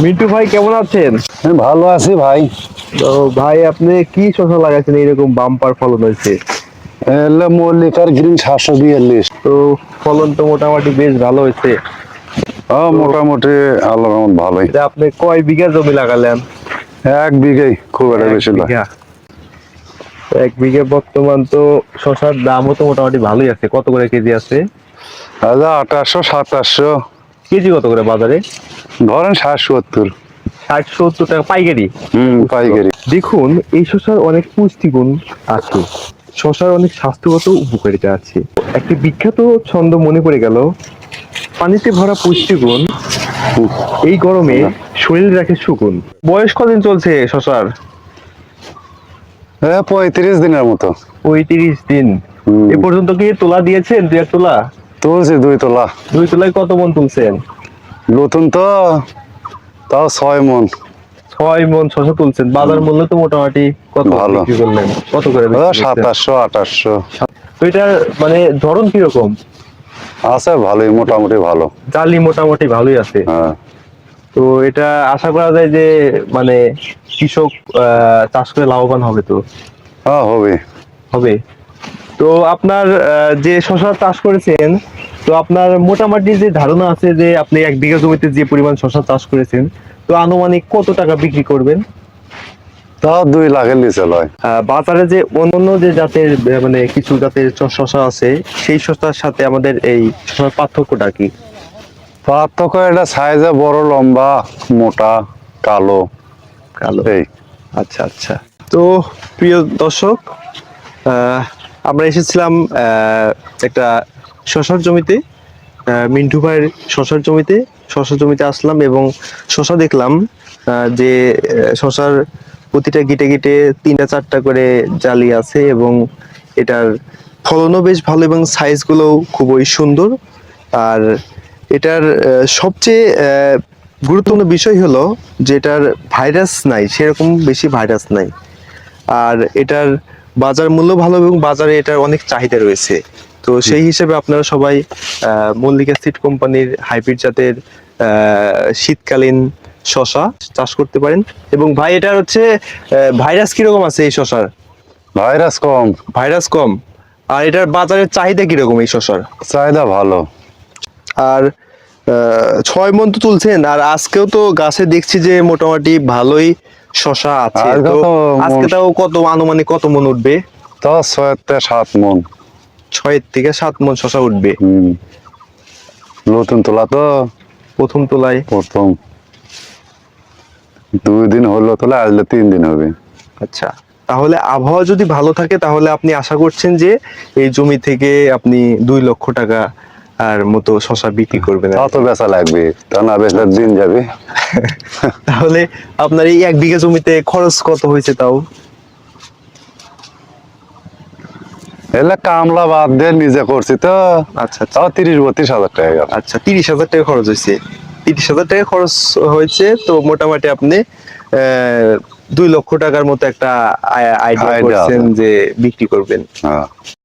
মিন্টু ভাই কেমন আছেন? ভালো আছি ভাই। তো ভাই আপনি কি শসা লাগাইছেন এরকম বাম্পার ফলন হয়েছে? মল্লিকার গ্রিন 742। তো ফলন তো মোটামুটি বেশ ভালো হয়েছে। তো মোটামুটি আল্লাহর রহমত ভালোই। এটা আপনি কয় বিঘা জমি লাগালেন? 1 বিঘাই, খুব একটা এক বেশি নয়। বিঘা। এক বিঘা বর্তমান তো শসার দামও তো মোটামুটি ভালোই আছে। কত করে কেজি আছে? 1800 2700। কেজি কত করে বাজারে? ধরেন 60 70। 60-70 টাকা পাইকারি। পাইকারি। দেখুন এই শসার অনেক পুষ্টিগুণ আছে, শসার অনেক স্বাস্থ্যগত উপকারিতা আছে। একটি বিখ্যাত ছন্দ মনে পড়ে গেল, পানিতে ভরা পুষ্টিগুণ এই গরমে শরীর রাখে সুগুণ। বয়স কদিন চলছে শসার? 35 দিনের মতো। 35 দিন। এ পর্যন্ত কি তোলা দিয়েছেন? 2 তোলা? তুলছি 2 তোলা। 2 তোলায় কত মন তুলছেন? নতুন তো, তাও 6 মন। 6 মন শসা তুলছেন। বাজার মূল্য তো মোটামুটি কত ভালো। বিক্রি করলেন? কত করে বিক্রি করছেন? 2700 2800। তো এটার মানে ধরন কিরকম? আছে ভালোই, মোটামুটি ভালো। জালি মোটামুটি ভালোই আছে। হ্যাঁ। তো এটা আশা করা যায় যে মানে কৃষক চাষ করে লাভবান হবে তো? হ্যাঁ, হবে। হবে। তো আপনার যে শসা চাষ করেছেন, তো আপনার মোটামুটি যে ধারণা আছে যে আপনি 1 বিঘা জমিতে যে পরিমাণ শসা চাষ করেছেন, তো আনুমানিক কত টাকা বিক্রি করবেন? তাও 2 লাখের নিচে লয়। বাজারে যে অন্যান্য যে জাতের মানে কিছু জাতের শসা আছে, সেই শসার সাথে আমাদের এই শসার পার্থক্যটা কি? পার্থক্য এটা সাইজে বড়, লম্বা, মোটা, কালো। কালো। এই আচ্ছা আচ্ছা। তো প্রিয় দর্শক, আমরা এসেছিলাম একটা শসার জমিতে, মিন্টু ভাইয়ের শসার জমিতে আসলাম এবং শসা দেখলাম যে শসার প্রতিটা গিটে গিটে 3টা 4টা করে জালি আছে এবং এটার ফলনও বেশ ভালো এবং সাইজগুলোও খুবই সুন্দর। আর এটার সবচেয়ে গুরুত্বপূর্ণ বিষয় হলো যে এটার ভাইরাস নাই, সেরকম বেশি ভাইরাস নাই। আর এটার বাজার মূল্য ভালো এবং বাজারে এটার অনেক চাহিদা রয়েছে। তো সেই হিসেবে আপনারা সবাই মল্লিকা সিড কোম্পানির হাইব্রিড জাতের শীতকালীন শসা চাষ করতে পারেন। এবং ভাই এটার হচ্ছে ভাইরাস কিরকম আছে এই শসার? ভাইরাস কম। ভাইরাস কম। আর এটার বাজারের চাহিদা কিরকম এই শসার? চাহিদা ভালো। আর 6 মন তো তুলছেন, আর আজকেও তো গাছে দেখছি যে মোটামুটি ভালোই শসা আছে। আজকে তো তো আজকে তাও কত আনুমানিক কত মন উঠবে? তাও 6 থেকে 7 মন। 6 থেকে 7 মন শসা উঠবে। নতুন তোলা তো, প্রথম তোলায়। প্রথম 2 দিন হলো তোলা, আসলে 3 দিন হবে। আচ্ছা, তাহলে আবহাওয়া যদি ভালো থাকে তাহলে আপনি আশা করছেন যে এই জমি থেকে আপনি 2 লক্ষ টাকা আর মতো শসা বিক্রি করবেন? তা তো বেচা লাগবে, তা না বেচলে দিন যাবে। তাহলে আপনার এই 1 বিঘা জমিতে খরচ কত হয়েছে তাও? এলে কামলা বাদ দিয়ে নিজে করছি তো। আচ্ছা আচ্ছা। তাও 30-32 হাজার টাকা গেল। আচ্ছা, 30,000 টাকা খরচ হয়েছে। 30,000 টাকা খরচ হয়েছে, তো মোটামুটি আপনি 2 লক্ষ টাকার মতো একটা আইডিয়া Idea করছেন আছে। যে বিক্রি করবেন। হ্যাঁ।